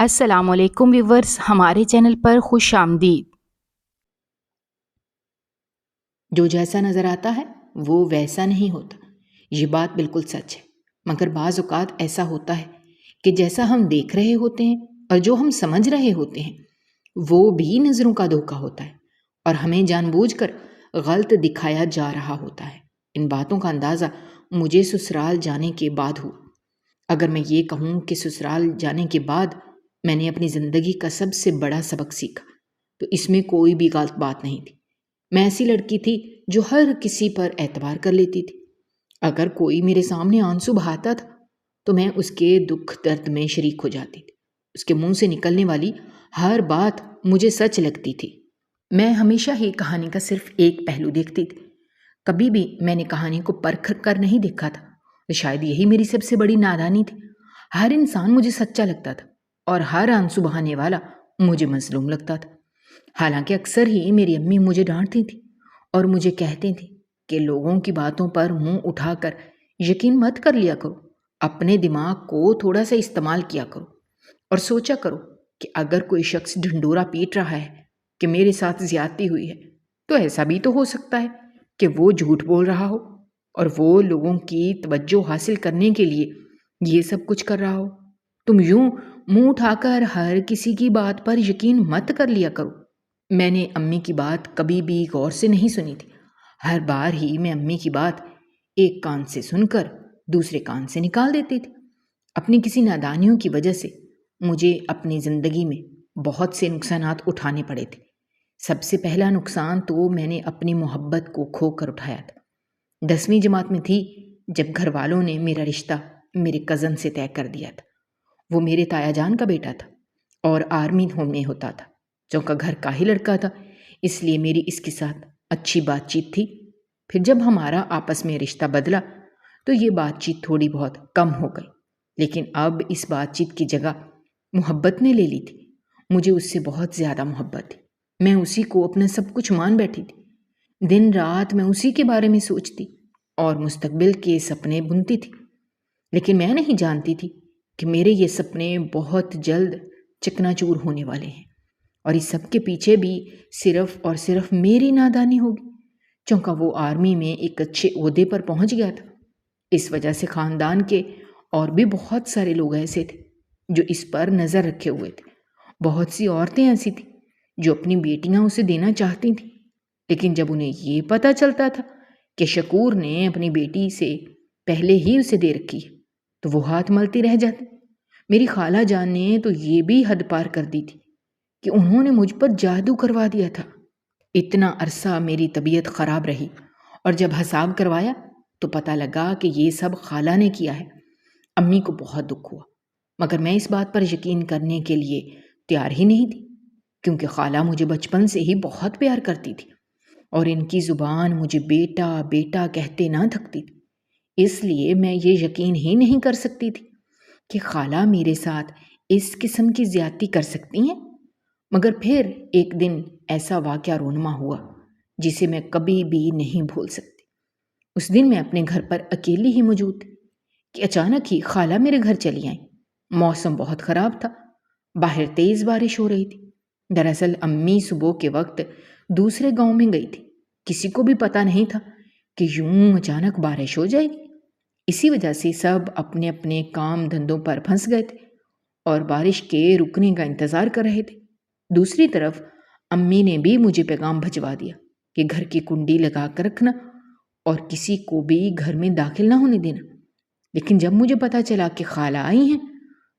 السلام علیکم ویورز، ہمارے چینل پر خوش آمدید۔ جو جیسا نظر آتا ہے وہ ویسا نہیں ہوتا، یہ بات بالکل سچ ہے۔ مگر بعض اوقات ایسا ہوتا ہے کہ جیسا ہم دیکھ رہے ہوتے ہیں اور جو ہم سمجھ رہے ہوتے ہیں وہ بھی نظروں کا دھوکا ہوتا ہے اور ہمیں جان بوجھ کر غلط دکھایا جا رہا ہوتا ہے۔ ان باتوں کا اندازہ مجھے سسرال جانے کے بعد ہوا۔ اگر میں یہ کہوں کہ سسرال جانے کے بعد میں نے اپنی زندگی کا سب سے بڑا سبق سیکھا تو اس میں کوئی بھی غلط بات نہیں تھی۔ میں ایسی لڑکی تھی جو ہر کسی پر اعتبار کر لیتی تھی۔ اگر کوئی میرے سامنے آنسو بہاتا تھا تو میں اس کے دکھ درد میں شریک ہو جاتی تھی۔ اس کے منہ سے نکلنے والی ہر بات مجھے سچ لگتی تھی۔ میں ہمیشہ ہی کہانی کا صرف ایک پہلو دیکھتی تھی، کبھی بھی میں نے کہانی کو پرکھ کر نہیں دیکھا تھا۔ شاید یہی میری سب سے بڑی نادانی تھی۔ ہر انسان مجھے سچا لگتا تھا اور ہر آنسو بہانے والا مجھے مظلوم لگتا تھا۔ حالانکہ اکثر ہی میری امی مجھے ڈانٹتی تھی اور مجھے کہتی تھی کہ لوگوں کی باتوں پر منہ اٹھا کر یقین مت کر لیا کرو، اپنے دماغ کو تھوڑا سا استعمال کیا کرو اور سوچا کرو کہ اگر کوئی شخص ڈھنڈورا پیٹ رہا ہے کہ میرے ساتھ زیادتی ہوئی ہے تو ایسا بھی تو ہو سکتا ہے کہ وہ جھوٹ بول رہا ہو اور وہ لوگوں کی توجہ حاصل کرنے کے لیے یہ سب کچھ کر رہا ہو۔ تم یوں منہ اٹھا کر ہر کسی کی بات پر یقین مت کر لیا کرو۔ میں نے امی کی بات کبھی بھی غور سے نہیں سنی تھی۔ ہر بار ہی میں امی کی بات ایک کان سے سن کر دوسرے کان سے نکال دیتی تھی۔ اپنی کسی نادانیوں کی وجہ سے مجھے اپنی زندگی میں بہت سے نقصانات اٹھانے پڑے تھے۔ سب سے پہلا نقصان تو میں نے اپنی محبت کو کھو کر اٹھایا تھا۔ 10ویں جماعت میں تھی جب گھر والوں نے میرا رشتہ میرے کزن سے طے کر دیا تھا۔ وہ میرے تایا جان کا بیٹا تھا اور آرمی میں ہوتا تھا، چونکہ گھر کا ہی لڑکا تھا، اس لیے میری اس کے ساتھ اچھی بات چیت تھی۔ پھر جب ہمارا آپس میں رشتہ بدلا تو یہ بات چیت تھوڑی بہت کم ہو گئی، لیکن اب اس بات چیت کی جگہ محبت نے لے لی تھی۔ مجھے اس سے بہت زیادہ محبت تھی۔ میں اسی کو اپنا سب کچھ مان بیٹھی تھی۔ دن رات میں اسی کے بارے میں سوچتی اور مستقبل کے سپنے بنتی تھی، لیکن میں نہیں جانتی تھی کہ میرے یہ سپنے بہت جلد چکنا چور ہونے والے ہیں اور اس سب کے پیچھے بھی صرف اور صرف میری نادانی ہوگی، چونکہ وہ آرمی میں ایک اچھے عہدے پر پہنچ گیا تھا۔ اس وجہ سے خاندان کے اور بھی بہت سارے لوگ ایسے تھے جو اس پر نظر رکھے ہوئے تھے۔ بہت سی عورتیں ایسی تھیں جو اپنی بیٹیاں اسے دینا چاہتی تھیں، لیکن جب انہیں یہ پتہ چلتا تھا کہ شکور نے اپنی بیٹی سے پہلے ہی اسے دے رکھی ہے تو وہ ہاتھ ملتی رہ جاتی۔ میری خالہ جان نے تو یہ بھی حد پار کر دی تھی کہ انہوں نے مجھ پر جادو کروا دیا تھا۔ اتنا عرصہ میری طبیعت خراب رہی اور جب حساب کروایا تو پتہ لگا کہ یہ سب خالہ نے کیا ہے۔ امی کو بہت دکھ ہوا، مگر میں اس بات پر یقین کرنے کے لیے تیار ہی نہیں تھی، کیونکہ خالہ مجھے بچپن سے ہی بہت پیار کرتی تھی اور ان کی زبان مجھے بیٹا بیٹا کہتے نہ تھکتی تھی۔ اس لیے میں یہ یقین ہی نہیں کر سکتی تھی کہ خالہ میرے ساتھ اس قسم کی زیادتی کر سکتی ہیں۔ مگر پھر ایک دن ایسا واقعہ رونما ہوا جسے میں کبھی بھی نہیں بھول سکتی۔ اس دن میں اپنے گھر پر اکیلی ہی موجود تھی کہ اچانک ہی خالہ میرے گھر چلی آئیں۔ موسم بہت خراب تھا، باہر تیز بارش ہو رہی تھی۔ دراصل امی صبح کے وقت دوسرے گاؤں میں گئی تھی۔ کسی کو بھی پتہ نہیں تھا کہ یوں اچانک بارش ہو جائے گی۔ اسی وجہ سے سب اپنے اپنے کام دھندوں پر پھنس گئے تھے اور بارش کے رکنے کا انتظار کر رہے تھے۔ دوسری طرف امی نے بھی مجھے پیغام بھجوا دیا کہ گھر کی کنڈی لگا کر رکھنا اور کسی کو بھی گھر میں داخل نہ ہونے دینا۔ لیکن جب مجھے پتہ چلا کہ خالہ آئی ہیں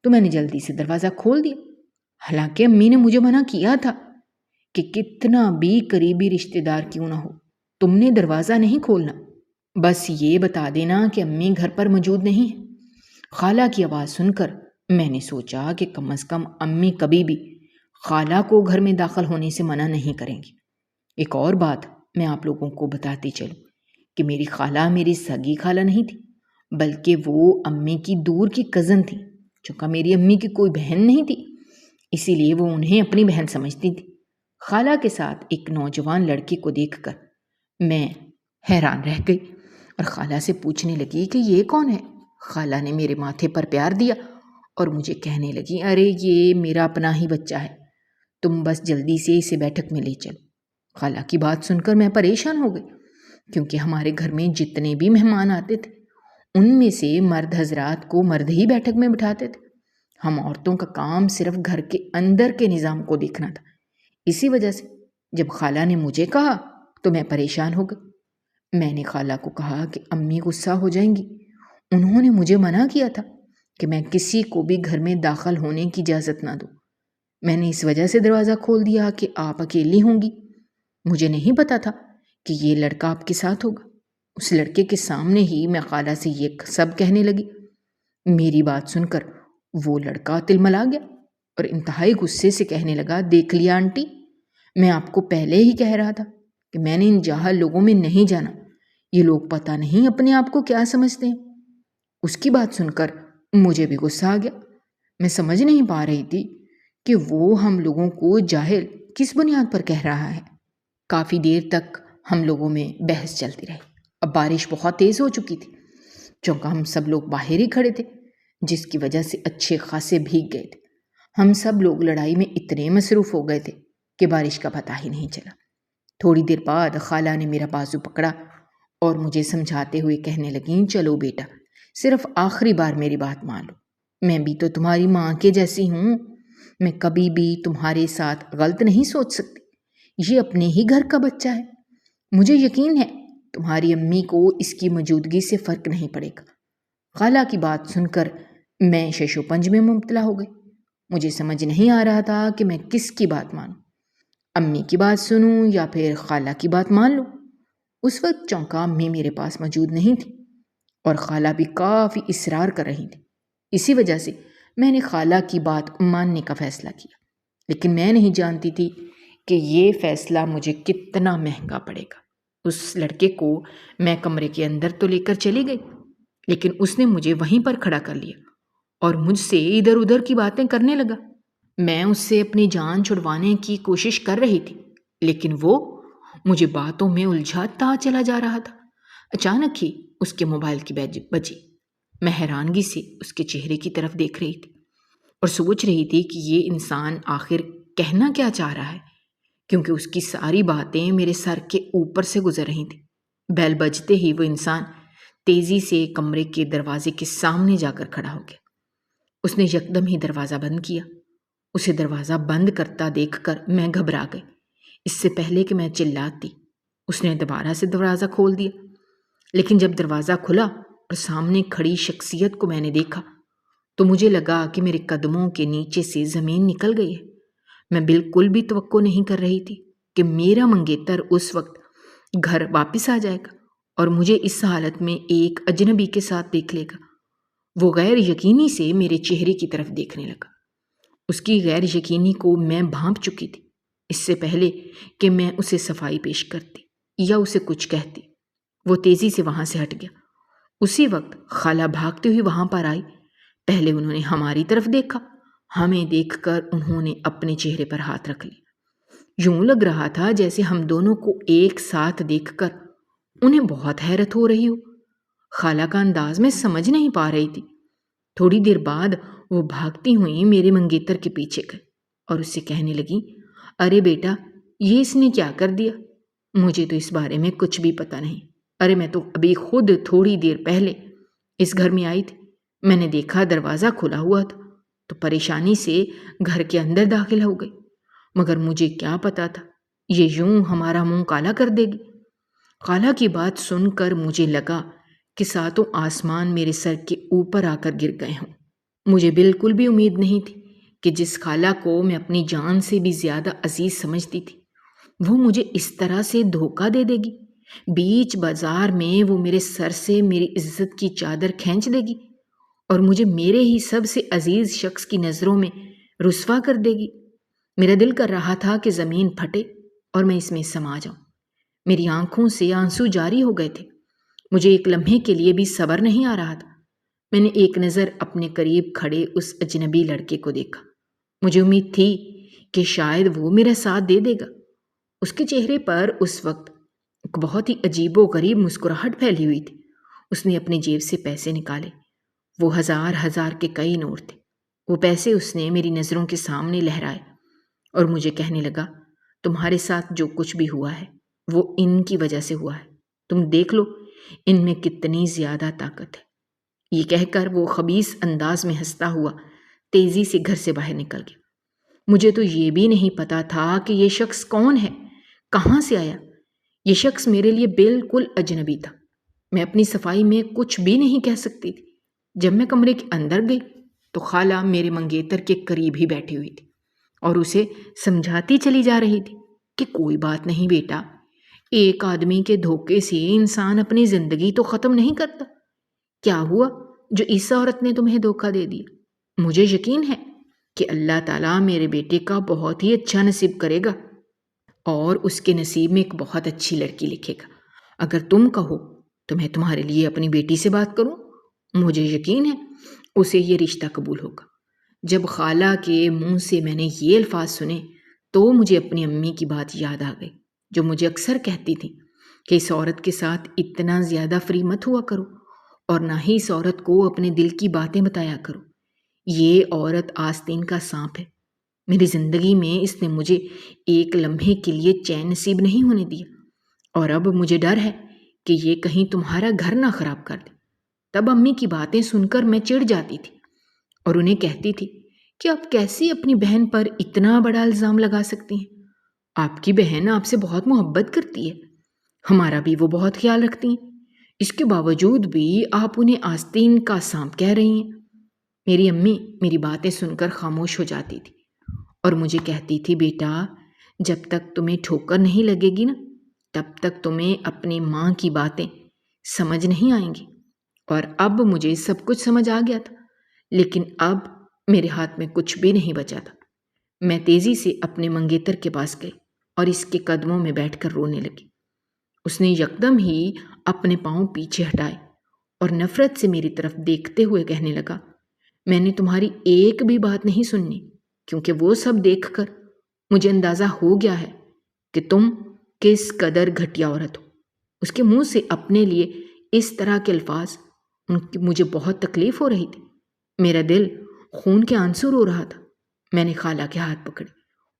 تو میں نے جلدی سے دروازہ کھول دیا، حالانکہ امی نے مجھے منع کیا تھا کہ کتنا بھی قریبی رشتہ دار کیوں نہ ہو تم نے دروازہ نہیں کھولنا، بس یہ بتا دینا کہ امی گھر پر موجود نہیں ہے۔ خالہ کی آواز سن کر میں نے سوچا کہ کم از کم امی کبھی بھی خالہ کو گھر میں داخل ہونے سے منع نہیں کریں گی۔ ایک اور بات میں آپ لوگوں کو بتاتی چلوں کہ میری خالہ میری سگی خالہ نہیں تھی، بلکہ وہ امی کی دور کی کزن تھی۔ چونکہ میری امی کی کوئی بہن نہیں تھی، اسی لیے وہ انہیں اپنی بہن سمجھتی تھی۔ خالہ کے ساتھ ایک نوجوان لڑکی کو دیکھ کر میں حیران رہ گئی اور خالہ سے پوچھنے لگی کہ یہ کون ہے؟ خالہ نے میرے ماتھے پر پیار دیا اور مجھے کہنے لگی، ارے یہ میرا اپنا ہی بچہ ہے، تم بس جلدی سے اسے بیٹھک میں لے چلو۔ خالہ کی بات سن کر میں پریشان ہو گئی، کیونکہ ہمارے گھر میں جتنے بھی مہمان آتے تھے ان میں سے مرد حضرات کو مرد ہی بیٹھک میں بٹھاتے تھے۔ ہم عورتوں کا کام صرف گھر کے اندر کے نظام کو دیکھنا تھا۔ اسی وجہ سے جب خالہ نے مجھے کہا تو میں پریشان ہو گئی۔ میں نے خالہ کو کہا کہ امی غصہ ہو جائیں گی، انہوں نے مجھے منع کیا تھا کہ میں کسی کو بھی گھر میں داخل ہونے کی اجازت نہ دوں۔ میں نے اس وجہ سے دروازہ کھول دیا کہ آپ اکیلی ہوں گی۔ مجھے نہیں پتا تھا کہ یہ لڑکا آپ کے ساتھ ہوگا۔ اس لڑکے کے سامنے ہی میں خالہ سے یہ سب کہنے لگی۔ میری بات سن کر وہ لڑکا تلملا گیا اور انتہائی غصے سے کہنے لگا، دیکھ لیا آنٹی، میں آپ کو پہلے ہی کہہ رہا تھا کہ میں نے ان جاہل لوگوں میں نہیں جانا، یہ لوگ پتہ نہیں اپنے آپ کو کیا سمجھتے ہیں۔ اس کی بات سن کر مجھے بھی غصہ آ گیا۔ میں سمجھ نہیں پا رہی تھی کہ وہ ہم لوگوں کو جاہل کس بنیاد پر کہہ رہا ہے۔ کافی دیر تک ہم لوگوں میں بحث چلتی رہی۔ اب بارش بہت تیز ہو چکی تھی، چونکہ ہم سب لوگ باہر ہی کھڑے تھے، جس کی وجہ سے اچھے خاصے بھیگ گئے تھے۔ ہم سب لوگ لڑائی میں اتنے مصروف ہو گئے تھے کہ بارش کا پتہ ہی نہیں چلا۔ تھوڑی دیر بعد خالہ نے میرا بازو پکڑا اور مجھے سمجھاتے ہوئے کہنے لگیں، چلو بیٹا، صرف آخری بار میری بات مان لو، میں بھی تو تمہاری ماں کے جیسی ہوں، میں کبھی بھی تمہارے ساتھ غلط نہیں سوچ سکتی، یہ اپنے ہی گھر کا بچہ ہے، مجھے یقین ہے تمہاری امی کو اس کی موجودگی سے فرق نہیں پڑے گا۔ خالہ کی بات سن کر میں شش و پنج میں مبتلا ہو گئی۔ مجھے سمجھ نہیں آ رہا تھا کہ میں کس کی بات مانوں، امی کی بات سنوں یا پھر خالہ کی بات مان لوں۔ اس وقت چونکہ امی میرے پاس موجود نہیں تھی اور خالہ بھی کافی اصرار کر رہی تھی، اسی وجہ سے میں نے خالہ کی بات ماننے کا فیصلہ کیا، لیکن میں نہیں جانتی تھی کہ یہ فیصلہ مجھے کتنا مہنگا پڑے گا۔ اس لڑکے کو میں کمرے کے اندر تو لے کر چلی گئی، لیکن اس نے مجھے وہیں پر کھڑا کر لیا اور مجھ سے ادھر ادھر کی باتیں کرنے لگا۔ میں اس سے اپنی جان چھڑوانے کی کوشش کر رہی تھی، لیکن وہ مجھے باتوں میں الجھاتا چلا جا رہا تھا۔ اچانک ہی اس کے موبائل کی بجی۔ میں حیرانگی سے اس کے چہرے کی طرف دیکھ رہی تھی اور سوچ رہی تھی کہ یہ انسان آخر کہنا کیا چاہ رہا ہے، کیونکہ اس کی ساری باتیں میرے سر کے اوپر سے گزر رہی تھیں۔ بیل بجتے ہی وہ انسان تیزی سے کمرے کے دروازے کے سامنے جا کر کھڑا ہو گیا۔ اس نے یکدم ہی دروازہ بند کیا۔ اسے دروازہ بند کرتا دیکھ کر میں گھبرا گئی۔ اس سے پہلے کہ میں چلاتی، اس نے دوبارہ سے دروازہ کھول دیا، لیکن جب دروازہ کھلا اور سامنے کھڑی شخصیت کو میں نے دیکھا تو مجھے لگا کہ میرے قدموں کے نیچے سے زمین نکل گئی ہے۔ میں بالکل بھی توقع نہیں کر رہی تھی کہ میرا منگیتر اس وقت گھر واپس آ جائے گا اور مجھے اس حالت میں ایک اجنبی کے ساتھ دیکھ لے گا۔ وہ غیر یقینی سے میرے چہرے کی طرف دیکھنے لگا۔ اس کی غیر یقینی کو میں بھانپ چکی تھی اس سے پہلے کہ میں اسے صفائی پیش کرتی یا اسے کچھ کہتی۔ وہ تیزی سے وہاں سے ہٹ گیا۔ اسی وقت خالہ بھاگتے ہوئی وہاں پر آئی۔ پہلے انہوں نے ہماری طرف دیکھا، ہمیں دیکھ کر انہوں نے اپنے چہرے پر ہاتھ رکھ لیا۔ یوں لگ رہا تھا جیسے ہم دونوں کو ایک ساتھ دیکھ کر انہیں بہت حیرت ہو رہی ہو۔ خالہ کا انداز میں سمجھ نہیں پا رہی تھی۔ تھوڑی دیر بعد وہ بھاگتی ہوئی میرے منگیتر کے پیچھے گئی اور اس سے کہنے لگی، ارے بیٹا، یہ اس نے کیا کر دیا؟ مجھے تو اس بارے میں کچھ بھی پتہ نہیں۔ ارے میں تو ابھی خود تھوڑی دیر پہلے اس گھر میں آئی تھی، میں نے دیکھا دروازہ کھلا ہوا تھا تو پریشانی سے گھر کے اندر داخل ہو گئی، مگر مجھے کیا پتا تھا یہ یوں ہمارا منہ کالا کر دے گی۔ خالہ کی بات سن کر مجھے لگا کہ ساتوں آسمان میرے سر کے اوپر آ کر گر گئے ہوں۔ مجھے بالکل بھی امید نہیں تھی کہ جس خالہ کو میں اپنی جان سے بھی زیادہ عزیز سمجھتی تھی وہ مجھے اس طرح سے دھوکہ دے دے گی۔ بیچ بازار میں وہ میرے سر سے میری عزت کی چادر کھینچ دے گی اور مجھے میرے ہی سب سے عزیز شخص کی نظروں میں رسوا کر دے گی۔ میرا دل کر رہا تھا کہ زمین پھٹے اور میں اس میں سما جاؤں۔ میری آنکھوں سے آنسو جاری ہو گئے تھے۔ مجھے ایک لمحے کے لیے بھی صبر نہیں آ رہا تھا۔ میں نے ایک نظر اپنے قریب کھڑے اس اجنبی لڑکے کو دیکھا۔ مجھے امید تھی کہ شاید وہ میرا ساتھ دے دے گا۔ اس کے چہرے پر اس وقت ایک بہت ہی عجیب و غریب مسکراہٹ پھیلی ہوئی تھی۔ اس نے اپنی جیب سے پیسے نکالے۔ وہ ہزار ہزار کے کئی نوٹ تھے۔ وہ پیسے اس نے میری نظروں کے سامنے لہرائے اور مجھے کہنے لگا، تمہارے ساتھ جو کچھ بھی ہوا ہے وہ ان کی وجہ سے ہوا ہے، تم دیکھ لو ان میں کتنی زیادہ طاقت ہے۔ یہ کہہ کر وہ خبیث انداز میں ہنستا ہوا تیزی سے گھر سے باہر نکل گیا۔ مجھے تو یہ بھی نہیں پتا تھا کہ یہ شخص کون ہے، کہاں سے آیا۔ یہ شخص میرے لیے بالکل اجنبی تھا۔ میں اپنی صفائی میں کچھ بھی نہیں کہہ سکتی تھی۔ جب میں کمرے کے اندر گئی تو خالہ میرے منگیتر کے قریب ہی بیٹھی ہوئی تھی اور اسے سمجھاتی چلی جا رہی تھی کہ کوئی بات نہیں بیٹا، ایک آدمی کے دھوکے سے انسان اپنی زندگی تو ختم نہیں کرتا۔ کیا ہوا جو اس عورت نے تمہیں دھوکہ دے دیا؟ مجھے یقین ہے کہ اللہ تعالیٰ میرے بیٹے کا بہت ہی اچھا نصیب کرے گا اور اس کے نصیب میں ایک بہت اچھی لڑکی لکھے گا۔ اگر تم کہو تو میں تمہارے لیے اپنی بیٹی سے بات کروں، مجھے یقین ہے اسے یہ رشتہ قبول ہوگا۔ جب خالہ کے منہ سے میں نے یہ الفاظ سنے تو مجھے اپنی امی کی بات یاد آ گئی، جو مجھے اکثر کہتی تھی کہ اس عورت کے ساتھ اتنا زیادہ فری مت ہوا کرو اور نہ ہی اس عورت کو اپنے دل کی باتیں بتایا کرو۔ یہ عورت آستین کا سانپ ہے۔ میری زندگی میں اس نے مجھے ایک لمحے کے لیے چین نصیب نہیں ہونے دیا، اور اب مجھے ڈر ہے کہ یہ کہیں تمہارا گھر نہ خراب کر دے۔ تب امی کی باتیں سن کر میں چڑ جاتی تھی اور انہیں کہتی تھی کہ آپ کیسی اپنی بہن پر اتنا بڑا الزام لگا سکتی ہیں؟ آپ کی بہن آپ سے بہت محبت کرتی ہے، ہمارا بھی وہ بہت خیال رکھتی ہیں، اس کے باوجود بھی آپ انہیں آستین کا سانپ کہہ رہی ہیں۔ میری امی میری باتیں سن کر خاموش ہو جاتی تھی اور مجھے کہتی تھی، بیٹا جب تک تمہیں ٹھوکر نہیں لگے گی نا تب تک تمہیں اپنی ماں کی باتیں سمجھ نہیں آئیں گی۔ اور اب مجھے سب کچھ سمجھ آ گیا تھا، لیکن اب میرے ہاتھ میں کچھ بھی نہیں بچا تھا۔ میں تیزی سے اپنے منگیتر کے پاس گئی اور اس کے قدموں میں بیٹھ کر رونے لگی۔ اس نے یکدم ہی اپنے پاؤں پیچھے ہٹائے اور نفرت سے میری طرف دیکھتے ہوئے کہنے لگا، میں نے تمہاری ایک بھی بات نہیں سننی، کیونکہ وہ سب دیکھ کر مجھے اندازہ ہو گیا ہے کہ تم کس قدر گھٹیا عورت ہو۔ اس کے منہ سے اپنے لیے اس طرح کے الفاظ مجھے بہت تکلیف ہو رہی تھی۔ میرا دل خون کے آنسو رو رہا تھا۔ میں نے خالہ کے ہاتھ پکڑے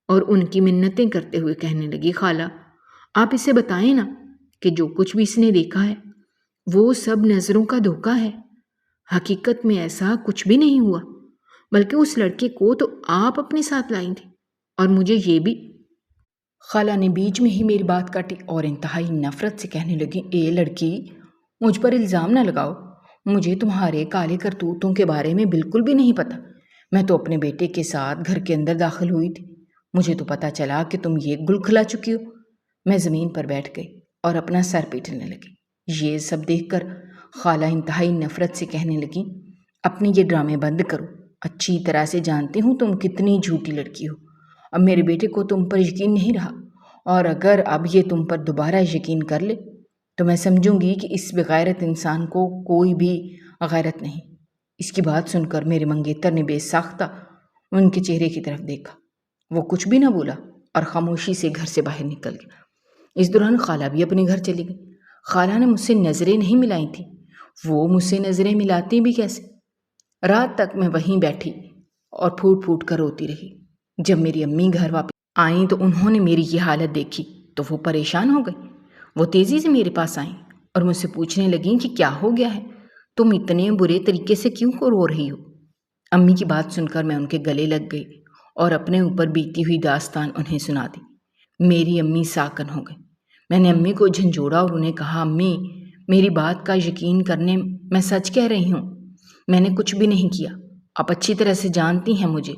اور ان کی منتیں کرتے ہوئے کہنے لگی، خالہ آپ اسے بتائیں نا کہ جو کچھ بھی اس نے دیکھا ہے وہ سب نظروں کا دھوکہ ہے۔ حقیقت میں ایسا کچھ بھی نہیں ہوا، بلکہ اس لڑکے کو تو آپ اپنے ساتھ لائی تھی، اور مجھے یہ بھی۔ خالہ نے بیچ میں ہی میری بات کاٹی اور انتہائی نفرت سے کہنے لگی، اے لڑکی، مجھ پر الزام نہ لگاؤ، مجھے تمہارے کالے کرتوتوں کے بارے میں بالکل بھی نہیں پتا۔ میں تو اپنے بیٹے کے ساتھ گھر کے اندر داخل ہوئی تھی، مجھے تو پتا چلا کہ تم یہ گل کھلا چکی ہو۔ میں زمین پر بیٹھ گئی اور اپنا سر پیٹنے لگی۔ یہ سب دیکھ کر خالہ انتہائی نفرت سے کہنے لگی، اپنے یہ ڈرامے بند کرو، اچھی طرح سے جانتی ہوں تم کتنی جھوٹی لڑکی ہو۔ اب میرے بیٹے کو تم پر یقین نہیں رہا، اور اگر اب یہ تم پر دوبارہ یقین کر لے تو میں سمجھوں گی کہ اس بغیرت انسان کو کوئی بھی غیرت نہیں۔ اس کی بات سن کر میرے منگیتر نے بے ساختہ ان کے چہرے کی طرف دیکھا۔ وہ کچھ بھی نہ بولا اور خاموشی سے گھر سے باہر نکل گیا۔ اس دوران خالہ بھی اپنے گھر چلی گئی۔ خالہ نے مجھ سے نظریں نہیں ملائی تھیں، وہ مجھ سے نظریں ملاتی بھی کیسے؟ رات تک میں وہیں بیٹھی اور پھوٹ پھوٹ کر روتی رہی۔ جب میری امی گھر واپس آئیں تو انہوں نے میری یہ حالت دیکھی تو وہ پریشان ہو گئی۔ وہ تیزی سے میرے پاس آئیں اور مجھ سے پوچھنے لگیں کہ کیا ہو گیا ہے، تم اتنے برے طریقے سے کیوں رو رہی ہو؟ امی کی بات سن کر میں ان کے گلے لگ گئی اور اپنے اوپر بیتی ہوئی داستان انہیں سنا دی۔ میری امی ساکن ہو گئی۔ میں نے امی کو جھنجھوڑا اور انہیں کہا، امی میری بات کا یقین کرنے، میں سچ کہہ رہی ہوں، میں نے کچھ بھی نہیں کیا۔ آپ اچھی طرح سے جانتی ہیں مجھے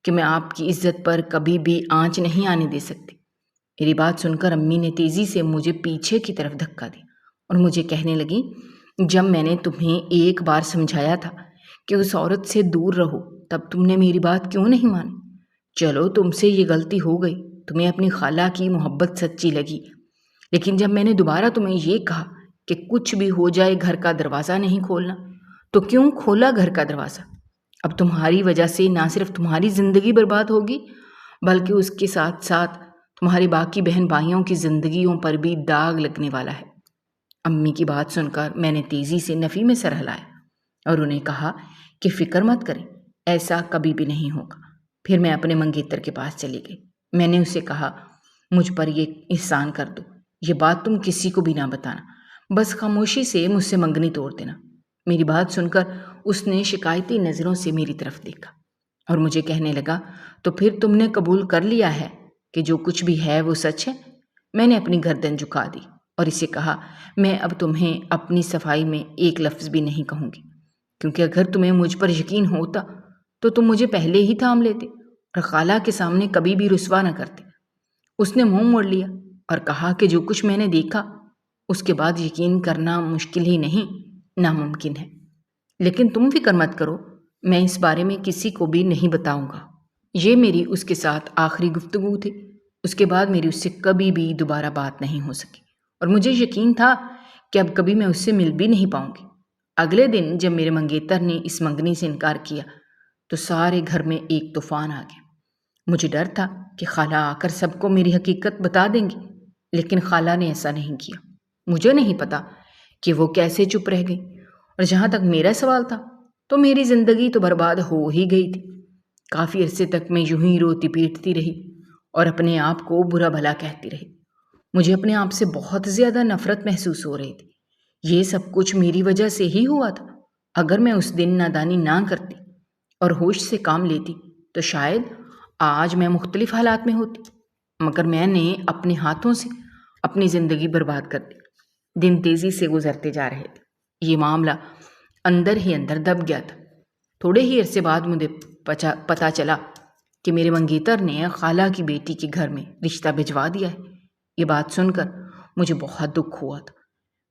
کہ میں آپ کی عزت پر کبھی بھی آنچ نہیں آنے دے سکتی۔ میری بات سن کر امی نے تیزی سے مجھے پیچھے کی طرف دھکا دیا اور مجھے کہنے لگی، جب میں نے تمہیں ایک بار سمجھایا تھا کہ اس عورت سے دور رہو تب تم نے میری بات کیوں نہیں مانی؟ چلو تم سے یہ غلطی ہو گئی، تمہیں اپنی خالہ کی محبت سچی لگی، لیکن جب میں نے دوبارہ تمہیں یہ کہا کہ کچھ بھی ہو جائے گھر کا دروازہ نہیں کھولنا، تو کیوں کھولا گھر کا دروازہ؟ اب تمہاری وجہ سے نہ صرف تمہاری زندگی برباد ہوگی بلکہ اس کے ساتھ ساتھ تمہارے باقی بہن بھائیوں کی زندگیوں پر بھی داغ لگنے والا ہے۔ امی کی بات سن کر میں نے تیزی سے نفی میں سر ہلایا اور انہیں کہا کہ فکر مت کریں، ایسا کبھی بھی نہیں ہوگا۔ پھر میں اپنے منگیتر کے پاس چلی گئی۔ میں نے اسے کہا، مجھ پر یہ احسان کر دو، یہ بات تم کسی کو بھی نہ بتانا، بس خاموشی سے مجھ سے منگنی توڑ دینا۔ میری بات سن کر اس نے شکایتی نظروں سے میری طرف دیکھا اور مجھے کہنے لگا، تو پھر تم نے قبول کر لیا ہے کہ جو کچھ بھی ہے وہ سچ ہے؟ میں نے اپنی گردن جھکا دی اور اسے کہا، میں اب تمہیں اپنی صفائی میں ایک لفظ بھی نہیں کہوں گی، کیونکہ اگر تمہیں مجھ پر یقین ہوتا تو تم مجھے پہلے ہی تھام لیتے اور خالہ کے سامنے کبھی بھی رسوا نہ کرتے۔ اس نے منہ موڑ لیا اور کہا کہ جو کچھ میں نے دیکھا اس کے بعد یقین کرنا مشکل ہی نہیں، ناممکن ہے۔ لیکن تم فکر مت کرو، میں اس بارے میں کسی کو بھی نہیں بتاؤں گا۔ یہ میری اس کے ساتھ آخری گفتگو تھی۔ اس کے بعد میری اس سے کبھی بھی دوبارہ بات نہیں ہو سکی اور مجھے یقین تھا کہ اب کبھی میں اس سے مل بھی نہیں پاؤں گی۔ اگلے دن جب میرے منگیتر نے اس منگنی سے انکار کیا تو سارے گھر میں ایک طوفان آ گیا۔ مجھے ڈر تھا کہ خالہ آ کر سب کو میری حقیقت بتا دیں گی، لیکن خالہ نے ایسا نہیں کیا۔ مجھے نہیں پتا کہ وہ کیسے چپ رہ گئی، اور جہاں تک میرا سوال تھا تو میری زندگی تو برباد ہو ہی گئی تھی۔ کافی عرصے تک میں یوں ہی روتی پیٹتی رہی اور اپنے آپ کو برا بھلا کہتی رہی۔ مجھے اپنے آپ سے بہت زیادہ نفرت محسوس ہو رہی تھی۔ یہ سب کچھ میری وجہ سے ہی ہوا تھا۔ اگر میں اس دن نادانی نہ کرتی اور ہوش سے کام لیتی تو شاید آج میں مختلف حالات میں ہوتی، مگر میں نے اپنے ہاتھوں سے اپنی زندگی برباد کر دی۔ دن تیزی سے گزرتے جا رہے تھے۔ یہ معاملہ اندر ہی اندر دب گیا تھا۔ تھوڑے ہی عرصے بعد مجھے پتہ چلا کہ میرے منگیتر نے خالہ کی بیٹی کے گھر میں رشتہ بھجوا دیا ہے۔ یہ بات سن کر مجھے بہت دکھ ہوا تھا۔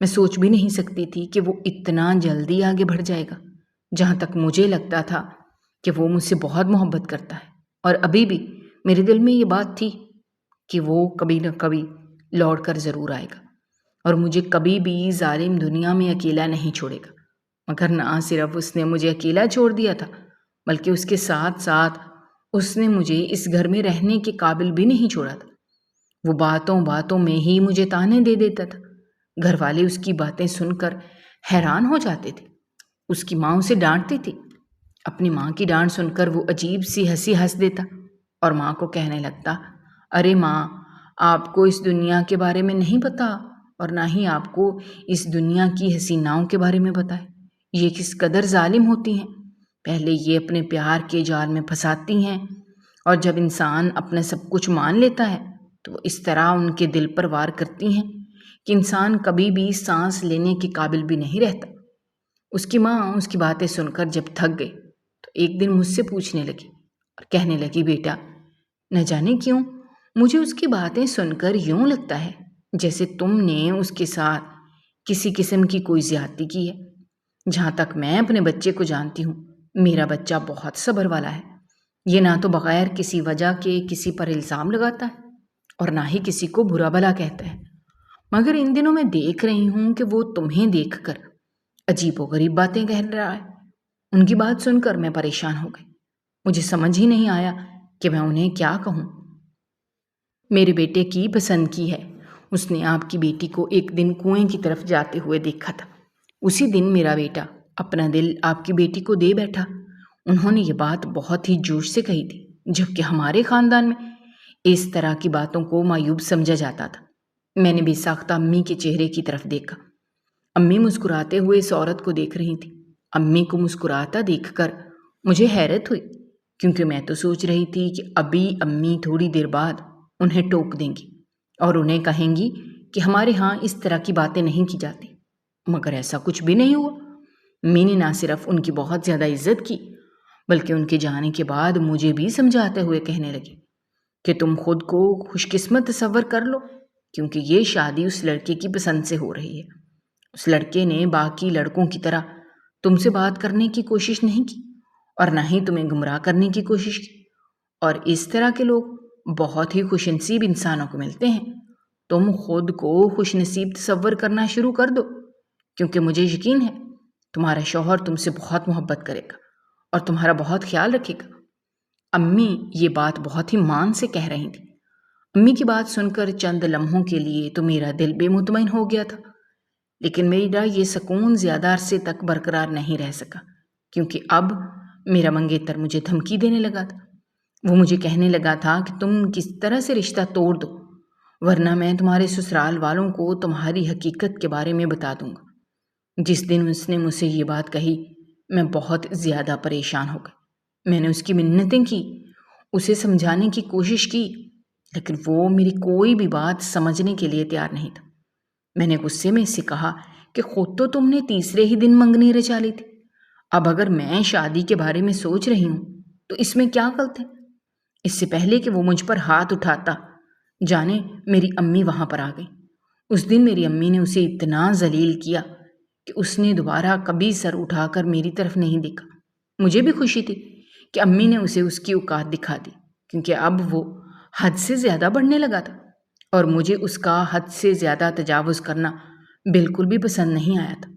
میں سوچ بھی نہیں سکتی تھی کہ وہ اتنا جلدی آگے بڑھ جائے گا۔ جہاں تک مجھے لگتا تھا کہ وہ مجھ سے بہت محبت کرتا ہے، اور ابھی بھی میرے دل میں یہ بات تھی کہ وہ کبھی نہ کبھی لوٹ کر ضرور آئے گا اور مجھے کبھی بھی ظالم دنیا میں اکیلا نہیں چھوڑے گا۔ مگر نہ صرف اس نے مجھے اکیلا چھوڑ دیا تھا، بلکہ اس کے ساتھ ساتھ اس نے مجھے اس گھر میں رہنے کے قابل بھی نہیں چھوڑا تھا۔ وہ باتوں باتوں میں ہی مجھے تانے دے دیتا تھا۔ گھر والے اس کی باتیں سن کر حیران ہو جاتے تھے۔ اس کی ماں اسے ڈانٹتی تھی۔ اپنی ماں کی ڈانٹ سن کر وہ عجیب سی ہنسی ہنس دیتا اور ماں کو کہنے لگتا، ارے ماں، آپ کو اس دنیا کے بارے میں نہیں پتا اور نہ ہی آپ کو اس دنیا کی حسیناؤں کے بارے میں پتا ہے۔ یہ کس قدر ظالم ہوتی ہیں۔ پہلے یہ اپنے پیار کے جال میں پھنساتی ہیں، اور جب انسان اپنا سب کچھ مان لیتا ہے تو وہ اس طرح ان کے دل پر وار کرتی ہیں کہ انسان کبھی بھی سانس لینے کے قابل بھی نہیں رہتا۔ اس کی ماں اس کی باتیں سن کر جب تھک گئی تو ایک دن مجھ سے پوچھنے لگی اور کہنے لگی، بیٹا، نہ جانے کیوں مجھے اس کی باتیں سن کر یوں لگتا ہے جیسے تم نے اس کے ساتھ کسی قسم کی کوئی زیادتی کی ہے۔ جہاں تک میں اپنے بچے کو جانتی ہوں، میرا بچہ بہت صبر والا ہے۔ یہ نہ تو بغیر کسی وجہ کے کسی پر الزام لگاتا ہے اور نہ ہی کسی کو برا بھلا کہتا ہے، مگر ان دنوں میں دیکھ رہی ہوں کہ وہ تمہیں دیکھ کر عجیب و غریب باتیں کہہ رہا ہے۔ ان کی بات سن کر میں پریشان ہو گئی۔ مجھے سمجھ ہی نہیں آیا کہ میں انہیں کیا کہوں۔ میرے بیٹے کی پسند کی ہے۔ اس نے آپ کی بیٹی کو ایک دن کنویں کی طرف جاتے ہوئے دیکھا تھا۔ اسی دن میرا بیٹا اپنا دل آپ کی بیٹی کو دے بیٹھا۔ انہوں نے یہ بات بہت ہی جوش سے کہی تھی، جبکہ ہمارے خاندان میں اس طرح کی باتوں کو معیوب سمجھا جاتا تھا۔ میں نے بے ساختہ امی کے چہرے کی طرف دیکھا۔ امی مسکراتے ہوئے اس عورت کو دیکھ رہی تھی۔ امی کو مسکراتا دیکھ کر مجھے حیرت ہوئی، کیونکہ میں تو سوچ رہی تھی کہ ابھی امی تھوڑی دیر بعد انہیں ٹوک دیں گی اور انہیں کہیں گی کہ ہمارے ہاں اس طرح کی باتیں نہیں کی جاتی، مگر ایسا کچھ بھی نہیں ہوا۔ امی نے نہ صرف ان کی بہت زیادہ عزت کی، بلکہ ان کے جانے کے بعد مجھے بھی سمجھاتے ہوئے کہنے لگی کہ تم خود کو خوش قسمت تصور کر لو، کیونکہ یہ شادی اس لڑکے کی پسند سے ہو رہی ہے۔ اس لڑکے نے باقی لڑکوں کی طرح تم سے بات کرنے کی کوشش نہیں کی اور نہ ہی تمہیں گمراہ کرنے کی کوشش کی، اور اس طرح کے لوگ بہت ہی خوش نصیب انسانوں کو ملتے ہیں۔ تم خود کو خوش نصیب تصور کرنا شروع کر دو، کیونکہ مجھے یقین ہے تمہارا شوہر تم سے بہت محبت کرے گا اور تمہارا بہت خیال رکھے گا۔ امی یہ بات بہت ہی مان سے کہہ رہی تھی۔ امی کی بات سن کر چند لمحوں کے لیے تو میرا دل بے مطمئن ہو گیا تھا، لیکن میرا یہ سکون زیادہ عرصے تک برقرار نہیں رہ سکا، کیونکہ اب میرا منگیتر مجھے دھمکی دینے لگا تھا۔ وہ مجھے کہنے لگا تھا کہ تم کس طرح سے رشتہ توڑ دو، ورنہ میں تمہارے سسرال والوں کو تمہاری حقیقت کے بارے میں بتا دوں گا۔ جس دن اس نے مجھ سے یہ بات کہی میں بہت زیادہ پریشان ہو گئی۔ میں نے اس کی منتیں کی، اسے سمجھانے کی کوشش کی، لیکن وہ میری کوئی بھی بات سمجھنے کے لیے تیار نہیں تھا۔ میں نے غصے میں اس سے کہا کہ خود تو تم نے تیسرے ہی دن منگنی رچا لی تھی، اب اگر میں شادی کے بارے میں سوچ رہی ہوں تو اس میں کیا غلط ہے؟ اس سے پہلے کہ وہ مجھ پر ہاتھ اٹھاتا، جانے میری امی وہاں پر آ گئی۔ اس دن میری امی نے اسے اتنا ذلیل کیا کہ اس نے دوبارہ کبھی سر اٹھا کر میری طرف نہیں دیکھا۔ مجھے بھی خوشی تھی کہ امی نے اسے اس کی اوقات دکھا دی، کیونکہ اب وہ حد سے زیادہ بڑھنے لگا تھا اور مجھے اس کا حد سے زیادہ تجاوز کرنا بالکل بھی پسند نہیں آیا تھا۔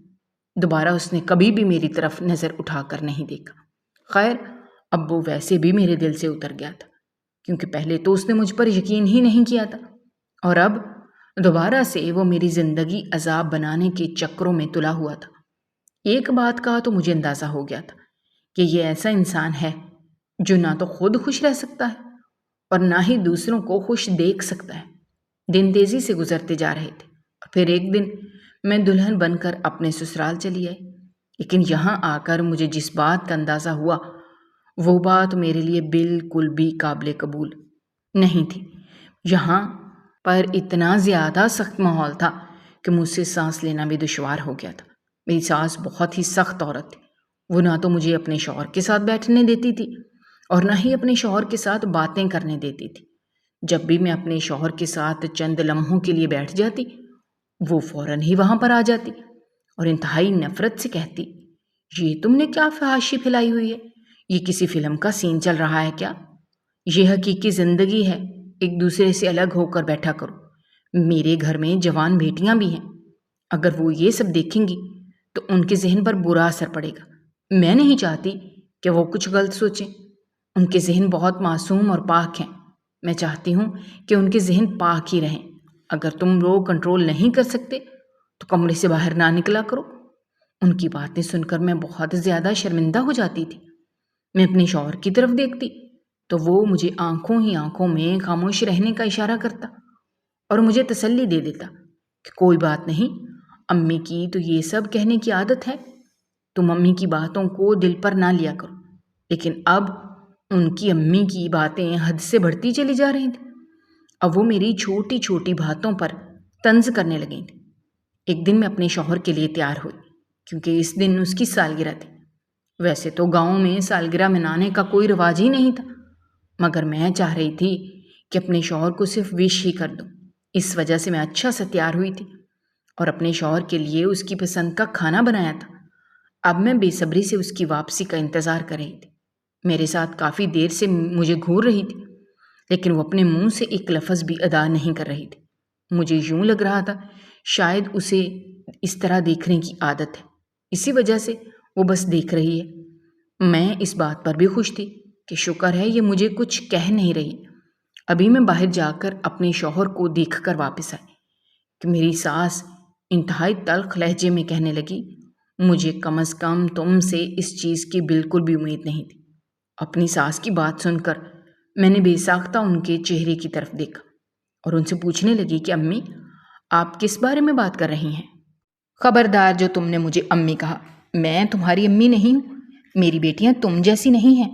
دوبارہ اس نے کبھی بھی میری طرف نظر اٹھا کر نہیں دیکھا۔ خیر، اب وہ ویسے بھی میرے دل سے اتر گیا تھا، کیونکہ پہلے تو اس نے مجھ پر یقین ہی نہیں کیا تھا، اور اب دوبارہ سے وہ میری زندگی عذاب بنانے کے چکروں میں تلا ہوا تھا۔ ایک بات کا تو مجھے اندازہ ہو گیا تھا کہ یہ ایسا انسان ہے جو نہ تو خود خوش رہ سکتا ہے اور نہ ہی دوسروں کو خوش دیکھ سکتا ہے۔ دن تیزی سے گزرتے جا رہے تھے اور پھر ایک دن میں دلہن بن کر اپنے سسرال چلی آئی، لیکن یہاں آ کر مجھے جس بات کا اندازہ ہوا وہ بات میرے لیے بالکل بھی قابل قبول نہیں تھی۔ یہاں پر اتنا زیادہ سخت ماحول تھا کہ مجھ سے سانس لینا بھی دشوار ہو گیا تھا۔ میری ساس بہت ہی سخت عورت تھی۔ وہ نہ تو مجھے اپنے شوہر کے ساتھ بیٹھنے دیتی تھی اور نہ ہی اپنے شوہر کے ساتھ باتیں کرنے دیتی تھی۔ جب بھی میں اپنے شوہر کے ساتھ چند لمحوں کے لیے بیٹھ جاتی، وہ فوراً ہی وہاں پر آ جاتی اور انتہائی نفرت سے کہتی، یہ تم نے کیا فحاشی پھیلائی ہوئی ہے؟ یہ کسی فلم کا سین چل رہا ہے کیا؟ یہ حقیقی زندگی ہے، ایک دوسرے سے الگ ہو کر بیٹھا کرو۔ میرے گھر میں جوان بیٹیاں بھی ہیں، اگر وہ یہ سب دیکھیں گی تو ان کے ذہن پر برا اثر پڑے گا۔ میں نہیں چاہتی کہ وہ کچھ غلط سوچیں، ان کے ذہن بہت معصوم اور پاک ہیں۔ میں چاہتی ہوں کہ ان کے ذہن پاک ہی رہیں۔ اگر تم لوگ کنٹرول نہیں کر سکتے تو کمرے سے باہر نہ نکلا کرو۔ ان کی باتیں سن کر میں بہت زیادہ شرمندہ ہو جاتی تھی۔ میں اپنے شوہر کی طرف دیکھتی تو وہ مجھے آنکھوں ہی آنکھوں میں خاموش رہنے کا اشارہ کرتا اور مجھے تسلی دے دیتا کہ کوئی بات نہیں، امی کی تو یہ سب کہنے کی عادت ہے، تم امی کی باتوں کو دل پر نہ لیا کرو۔ لیکن اب ان کی امی کی باتیں حد سے بڑھتی چلی جا رہی تھیں۔ اب وہ میری چھوٹی چھوٹی باتوں پر طنز کرنے لگیں تھیں۔ ایک دن میں اپنے شوہر کے لیے تیار ہوئی، کیونکہ اس دن اس کی سالگرہ تھی۔ ویسے تو گاؤں میں سالگرہ منانے کا کوئی رواج ہی نہیں تھا، مگر میں چاہ رہی تھی کہ اپنے شوہر کو صرف وش ہی کر دوں۔ اس وجہ سے میں اچھا سا تیار ہوئی تھی اور اپنے شوہر کے لیے اس کی پسند کا کھانا بنایا تھا۔ اب میں بے صبری سے اس کی واپسی کا انتظار کر رہی تھی۔ میرے ساتھ کافی دیر سے مجھے گھور رہی تھی، لیکن وہ اپنے منہ سے ایک لفظ بھی ادا نہیں کر رہی تھی۔ مجھے یوں لگ رہا تھا شاید اسے اس طرح دیکھنے کی عادت ہے، اسی وجہ سے وہ بس دیکھ رہی ہے۔ میں اس بات پر بھی خوش تھی کہ شکر ہے یہ مجھے کچھ کہہ نہیں رہی۔ ابھی میں باہر جا کر اپنے شوہر کو دیکھ کر واپس آئی کہ میری ساس انتہائی تلخ لہجے میں کہنے لگی، مجھے کم از کم تم سے اس چیز کی بالکل بھی امید نہیں تھی۔ اپنی ساس کی بات سن کر میں نے بے ساختہ ان کے چہرے کی طرف دیکھا اور ان سے پوچھنے لگی کہ امی، آپ کس بارے میں بات کر رہی ہیں؟ خبردار جو تم نے مجھے امی کہا، میں تمہاری امی نہیں ہوں۔ میری بیٹیاں تم جیسی نہیں ہیں۔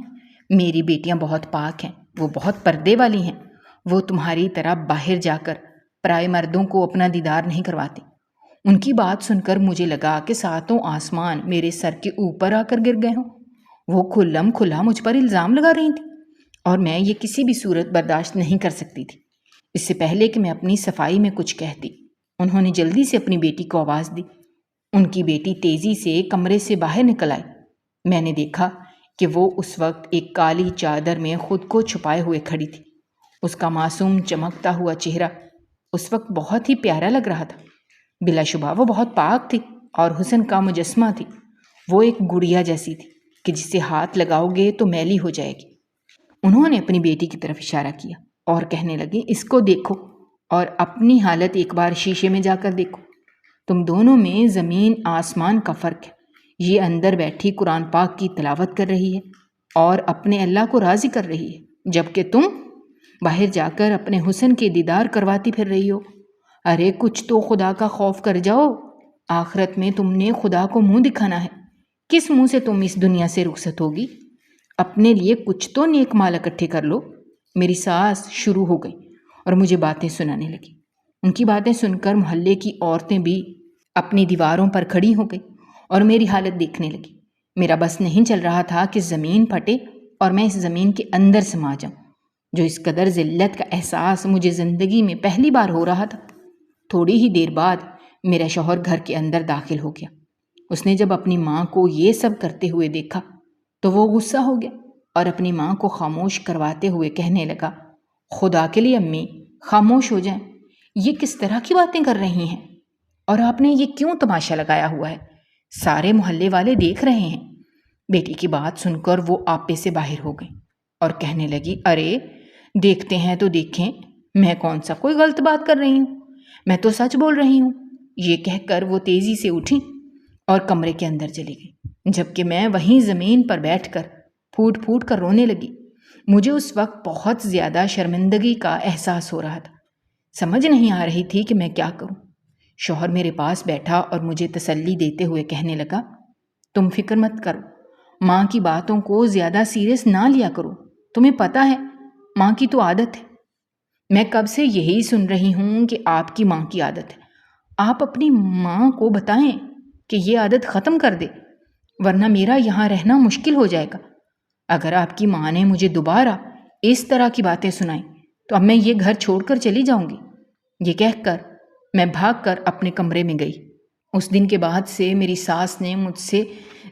میری بیٹیاں بہت پاک ہیں، وہ بہت پردے والی ہیں۔ وہ تمہاری طرح باہر جا کر پرائے مردوں کو اپنا دیدار نہیں کرواتی۔ ان کی بات سن کر مجھے لگا کہ ساتوں آسمان میرے سر کے اوپر آ کر گر گئے ہوں۔ وہ کھلم کھلا مجھ پر الزام لگا رہی تھی اور میں یہ کسی بھی صورت برداشت نہیں کر سکتی تھی۔ اس سے پہلے کہ میں اپنی صفائی میں کچھ کہتی، انہوں نے جلدی سے اپنی بیٹی کو آواز دی۔ ان کی بیٹی تیزی سے کمرے سے باہر نکل آئی۔ میں نے دیکھا کہ وہ اس وقت ایک کالی چادر میں خود کو چھپائے ہوئے کھڑی تھی۔ اس کا معصوم چمکتا ہوا چہرہ اس وقت بہت ہی پیارا لگ رہا تھا۔ بلا شبہ وہ بہت پاک تھی اور حسن کا مجسمہ تھی۔ وہ ایک گڑیا جیسی تھی کہ جسے ہاتھ لگاؤ گے تو میلی ہو جائے گی۔ انہوں نے اپنی بیٹی کی طرف اشارہ کیا اور کہنے لگے، اس کو دیکھو اور اپنی حالت ایک بار شیشے میں جا کر دیکھو۔ تم دونوں میں زمین آسمان کا فرق ہے۔ یہ اندر بیٹھی قرآن پاک کی تلاوت کر رہی ہے اور اپنے اللہ کو راضی کر رہی ہے، جبکہ تم باہر جا کر اپنے حسن کے دیدار کرواتی پھر رہی ہو۔ ارے کچھ تو خدا کا خوف کر جاؤ، آخرت میں تم نے خدا کو منہ دکھانا ہے، کس منہ سے تم اس دنیا سے رخصت ہوگی؟ اپنے لیے کچھ تو نیک مال اکٹھے کر لو۔ میری ساس شروع ہو گئی اور مجھے باتیں سنانے لگی۔ ان کی باتیں سن کر محلے کی عورتیں بھی اپنی دیواروں پر کھڑی ہو گئی اور میری حالت دیکھنے لگی۔ میرا بس نہیں چل رہا تھا کہ زمین پھٹے اور میں اس زمین کے اندر سما جاؤں۔ جو اس قدر ذلت کا احساس مجھے زندگی میں پہلی بار ہو رہا تھا۔ تھوڑی ہی دیر بعد میرا شوہر گھر کے اندر داخل ہو گیا۔ اس نے جب اپنی ماں کو یہ سب کرتے ہوئے دیکھا تو وہ غصہ ہو گیا اور اپنی ماں کو خاموش کرواتے ہوئے کہنے لگا، خدا کے لیے امی خاموش ہو جائیں، یہ کس طرح کی باتیں کر رہی ہیں؟ اور آپ نے یہ کیوں تماشا لگایا ہوا ہے؟ سارے محلے والے دیکھ رہے ہیں۔ بیٹی کی بات سن کر وہ آپے سے باہر ہو گئی اور کہنے لگی، ارے دیکھتے ہیں تو دیکھیں، میں کون سا کوئی غلط بات کر رہی ہوں، میں تو سچ بول رہی ہوں۔ یہ کہہ کر وہ تیزی سے اٹھی اور کمرے کے اندر چلی گئی، جبکہ میں وہیں زمین پر بیٹھ کر پھوٹ پھوٹ کر رونے لگی۔ مجھے اس وقت بہت زیادہ شرمندگی کا احساس ہو رہا تھا، سمجھ نہیں آ رہی تھی کہ میں کیا کروں۔ شوہر میرے پاس بیٹھا اور مجھے تسلی دیتے ہوئے کہنے لگا، تم فکر مت کرو، ماں کی باتوں کو زیادہ سیریس نہ لیا کرو، تمہیں پتہ ہے ماں کی تو عادت ہے۔ میں کب سے یہی سن رہی ہوں کہ آپ کی ماں کی عادت ہے، آپ اپنی ماں کو بتائیں کہ یہ عادت ختم کر دے، ورنہ میرا یہاں رہنا مشکل ہو جائے گا۔ اگر آپ کی ماں نے مجھے دوبارہ اس طرح کی باتیں سنائیں تو اب میں یہ گھر چھوڑ کر چلی جاؤں گی۔ یہ کہہ کر میں بھاگ کر اپنے کمرے میں گئی۔ اس دن کے بعد سے میری ساس نے مجھ سے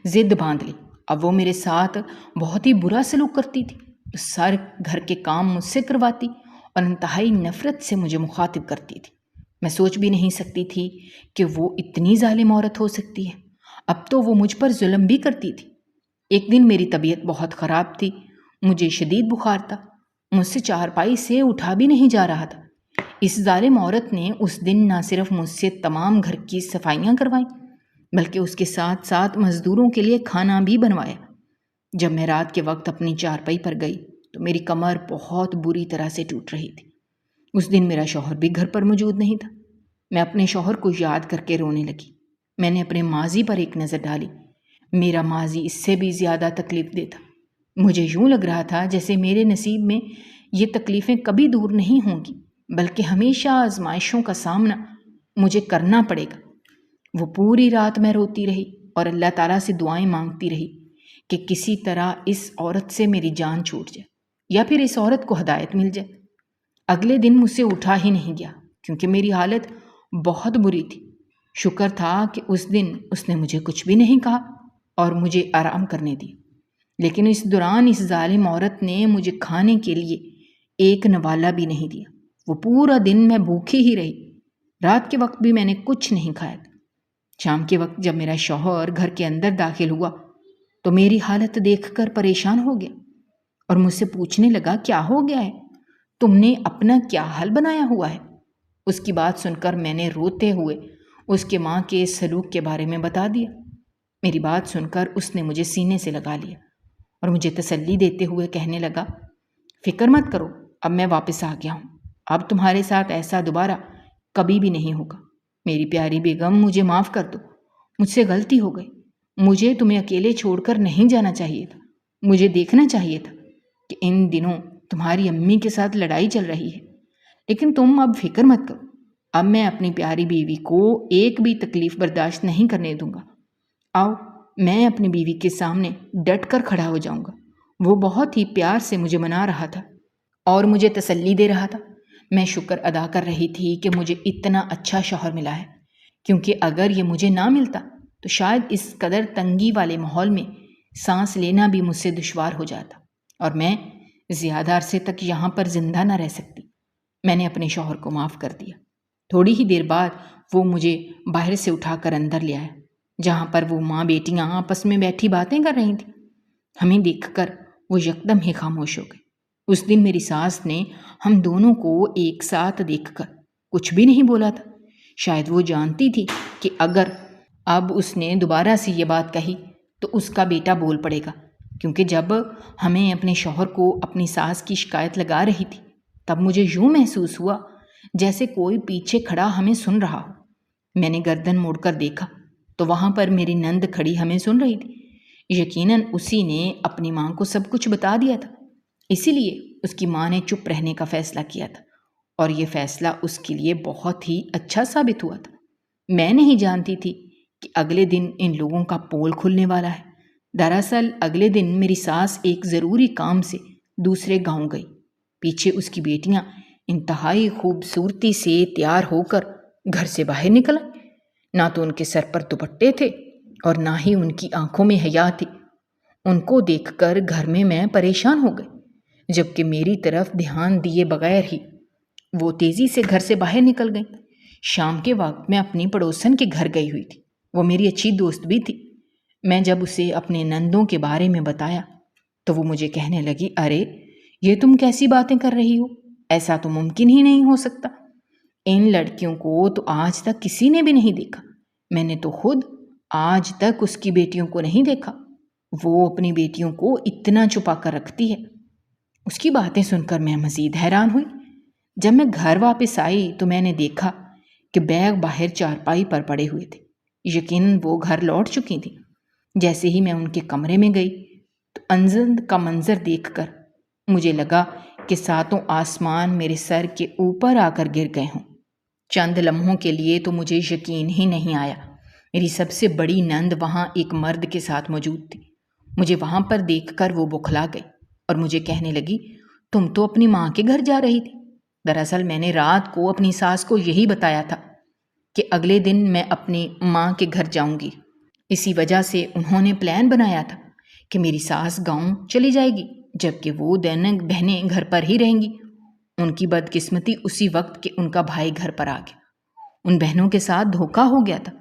ضد باندھ لی۔ اب وہ میرے ساتھ بہت ہی برا سلوک کرتی تھی، سارے گھر کے کام مجھ سے کرواتی اور انتہائی نفرت سے مجھے مخاطب کرتی تھی۔ میں سوچ بھی نہیں سکتی تھی کہ وہ اتنی ظالم عورت ہو سکتی ہے۔ اب تو وہ مجھ پر ظلم بھی کرتی تھی۔ ایک دن میری طبیعت بہت خراب تھی، مجھے شدید بخار تھا، مجھ سے چارپائی سے اٹھا بھی نہیں جا رہا تھا۔ اس ظالم عورت نے اس دن نہ صرف مجھ سے تمام گھر کی صفائیاں کروائیں بلکہ اس کے ساتھ ساتھ مزدوروں کے لیے کھانا بھی بنوایا۔ جب میں رات کے وقت اپنی چارپائی پر گئی تو میری کمر بہت بری طرح سے ٹوٹ رہی تھی۔ اس دن میرا شوہر بھی گھر پر موجود نہیں تھا۔ میں اپنے شوہر کو یاد کر کے رونے لگی۔ میں نے اپنے ماضی پر ایک نظر ڈالی۔ میرا ماضی اس سے بھی زیادہ تکلیف دہ تھا۔ مجھے یوں لگ رہا تھا جیسے میرے نصیب میں یہ تکلیفیں کبھی دور نہیں ہوں گی، بلکہ ہمیشہ آزمائشوں کا سامنا مجھے کرنا پڑے گا۔ وہ پوری رات میں روتی رہی اور اللہ تعالیٰ سے دعائیں مانگتی رہی کہ کسی طرح اس عورت سے میری جان چھوٹ جائے یا پھر اس عورت کو ہدایت مل جائے۔ اگلے دن مجھ سے اٹھا ہی نہیں گیا کیونکہ میری حالت بہت بری تھی۔ شکر تھا کہ اس دن اس نے مجھے کچھ بھی نہیں کہا اور مجھے آرام کرنے دی، لیکن اس دوران اس ظالم عورت نے مجھے کھانے کے لیے ایک نوالا بھی نہیں دیا۔ وہ پورا دن میں بھوکھی ہی رہی۔ رات کے وقت بھی میں نے کچھ نہیں کھایا تھا۔ شام کے وقت جب میرا شوہر گھر کے اندر داخل ہوا تو میری حالت دیکھ کر پریشان ہو گیا اور مجھ سے پوچھنے لگا، کیا ہو گیا ہے؟ تم نے اپنا کیا حل بنایا ہوا ہے؟ اس کی بات سن کر میں نے روتے ہوئے اس کے ماں کے سلوک کے بارے میں بتا دیا۔ میری بات سن کر اس نے مجھے سینے سے لگا لیا اور مجھے تسلی دیتے ہوئے کہنے لگا، فکر مت کرو، اب میں واپس آ گیا ہوں، اب تمہارے ساتھ ایسا دوبارہ کبھی بھی نہیں ہوگا۔ میری پیاری بیگم، مجھے معاف کر دو، مجھ سے غلطی ہو گئی۔ مجھے تمہیں اکیلے چھوڑ کر نہیں جانا چاہیے تھا۔ مجھے دیکھنا چاہیے تھا کہ ان دنوں تمہاری امی کے ساتھ لڑائی چل رہی ہے، لیکن تم اب فکر مت کرو، اب میں اپنی پیاری بیوی کو ایک بھی تکلیف برداشت نہیں کرنے دوں گا۔ آؤ، میں اپنی بیوی کے سامنے ڈٹ کر کھڑا ہو جاؤں گا۔ وہ بہت ہی پیار سے مجھے منا رہا تھا اور مجھے تسلی دے رہا تھا۔ میں شکر ادا کر رہی تھی کہ مجھے اتنا اچھا شوہر ملا ہے، کیونکہ اگر یہ مجھے نہ ملتا تو شاید اس قدر تنگی والے ماحول میں سانس لینا بھی مجھ سے دشوار ہو جاتا اور میں زیادہ عرصے تک یہاں پر زندہ نہ رہ سکتی۔ میں نے اپنے شوہر کو معاف کر دیا۔ تھوڑی ہی دیر بعد وہ مجھے باہر سے اٹھا کر اندر لے آیا، جہاں پر وہ ماں بیٹیاں آپس میں بیٹھی باتیں کر رہی تھیں۔ ہمیں دیکھ کر وہ یکدم ہی خاموش ہو گئی۔ اس دن میری ساس نے ہم دونوں کو ایک ساتھ دیکھ کر کچھ بھی نہیں بولا تھا۔ شاید وہ جانتی تھی کہ اگر اب اس نے دوبارہ سے یہ بات کہی تو اس کا بیٹا بول پڑے گا کیونکہ جب ہمیں اپنے شوہر کو اپنی ساس کی شکایت لگا رہی تھی تب مجھے یوں محسوس ہوا جیسے کوئی پیچھے کھڑا ہمیں سن رہا ہو۔ میں نے گردن موڑ کر دیکھا تو وہاں پر میری نند کھڑی ہمیں سن رہی تھی۔ یقیناً اسی نے اپنی ماں کو سب کچھ بتا دیا تھا، اسی لیے اس کی ماں نے چپ رہنے کا فیصلہ کیا تھا، اور یہ فیصلہ اس کے لیے بہت ہی اچھا ثابت ہوا تھا۔ میں نہیں جانتی تھی کہ اگلے دن ان لوگوں کا پول کھلنے والا ہے۔ دراصل اگلے دن میری ساس ایک ضروری کام سے دوسرے گاؤں گئی۔ پیچھے اس کی بیٹیاں انتہائی خوبصورتی سے تیار ہو کر گھر سے باہر نکلیں۔ نہ تو ان کے سر پر دوپٹے تھے اور نہ ہی ان کی آنکھوں میں حیا تھی۔ ان کو دیکھ کر گھر میں پریشان ہو گئی، جبکہ میری طرف دھیان دیے بغیر ہی وہ تیزی سے گھر سے باہر نکل گئی۔ شام کے وقت میں اپنی پڑوسن کے گھر گئی ہوئی تھی، وہ میری اچھی دوست بھی تھی۔ میں جب اسے اپنے نندوں کے بارے میں بتایا تو وہ مجھے کہنے لگی، ارے یہ تم کیسی باتیں کر رہی ہو، ایسا تو ممکن ہی نہیں ہو سکتا۔ ان لڑکیوں کو تو آج تک کسی نے بھی نہیں دیکھا، میں نے تو خود آج تک اس کی بیٹیوں کو نہیں دیکھا، وہ اپنی بیٹیوں کو اتنا چھپا کر رکھتی ہے۔ اس کی باتیں سن کر میں مزید حیران ہوئی۔ جب میں گھر واپس آئی تو میں نے دیکھا کہ بیگ باہر چارپائی پر پڑے ہوئے تھے۔ یقیناً وہ گھر لوٹ چکی تھیں۔ جیسے ہی میں ان کے کمرے میں گئی تو انزد کا منظر دیکھ کر مجھے لگا کہ ساتوں آسمان میرے سر کے اوپر آ کر گر گئے ہوں۔ چند لمحوں کے لیے تو مجھے یقین ہی نہیں آیا، میری سب سے بڑی نند وہاں ایک مرد کے ساتھ موجود تھی۔ مجھے وہاں پر دیکھ کر وہ بوکھلا گئی اور مجھے کہنے لگی، تم تو اپنی ماں کے گھر جا رہی تھی۔ دراصل میں نے رات کو اپنی ساس کو یہی بتایا تھا کہ اگلے دن میں اپنی ماں کے گھر جاؤں گی۔ اسی وجہ سے انہوں نے پلان بنایا تھا کہ میری ساس گاؤں چلی جائے گی جبکہ وہ دونوں بہنیں گھر پر ہی رہیں گی۔ ان کی بدقسمتی اسی وقت کہ ان کا بھائی گھر پر آ گیا۔ ان بہنوں کے ساتھ دھوکا ہو گیا تھا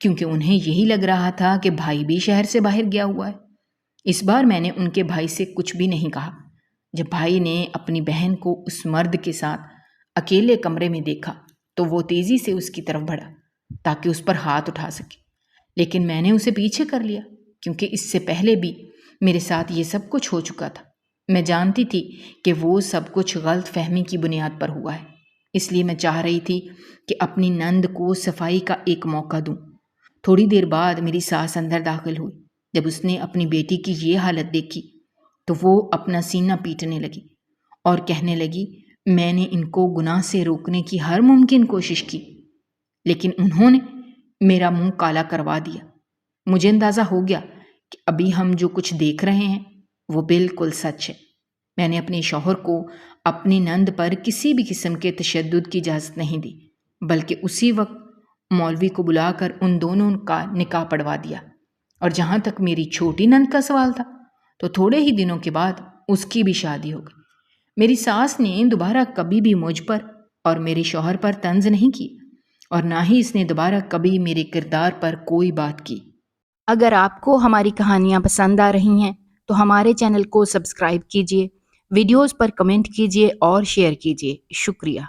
کیونکہ انہیں یہی لگ رہا تھا کہ بھائی بھی شہر سے باہر گیا ہوا ہے۔ اس بار میں نے ان کے بھائی سے کچھ بھی نہیں کہا۔ جب بھائی نے اپنی بہن کو اس مرد کے ساتھ اکیلے کمرے میں دیکھا تو وہ تیزی سے اس کی طرف بڑھا تاکہ اس پر ہاتھ اٹھا سکے، لیکن میں نے اسے پیچھے کر لیا کیونکہ اس سے پہلے بھی میرے ساتھ یہ سب کچھ ہو چکا تھا۔ میں جانتی تھی کہ وہ سب کچھ غلط فہمی کی بنیاد پر ہوا ہے، اس لیے میں چاہ رہی تھی کہ اپنی نند کو صفائی کا ایک موقع دوں۔ تھوڑی دیر بعد میری ساس اندر داخل ہوئی۔ جب اس نے اپنی بیٹی کی یہ حالت دیکھی تو وہ اپنا سینہ پیٹنے لگی اور کہنے لگی، میں نے ان کو گناہ سے روکنے کی ہر ممکن کوشش کی لیکن انہوں نے میرا منہ کالا کروا دیا۔ مجھے اندازہ ہو گیا کہ ابھی ہم جو کچھ دیکھ رہے ہیں وہ بالکل سچ ہے۔ میں نے اپنے شوہر کو اپنی نند پر کسی بھی قسم کے تشدد کی اجازت نہیں دی، بلکہ اسی وقت مولوی کو بلا کر ان دونوں کا نکاح پڑھوا دیا۔ اور جہاں تک میری چھوٹی نند کا سوال تھا تو تھوڑے ہی دنوں کے بعد اس کی بھی شادی ہو گئی۔ میری ساس نے دوبارہ کبھی بھی مجھ پر اور میرے شوہر پر طنز نہیں کی اور نہ ہی اس نے دوبارہ کبھی میرے کردار پر کوئی بات کی۔ اگر آپ کو ہماری کہانیاں پسند آ رہی ہیں تو ہمارے چینل کو سبسکرائب کیجیے، ویڈیوز پر کمنٹ کیجیے اور شیئر کیجیے۔ شکریہ۔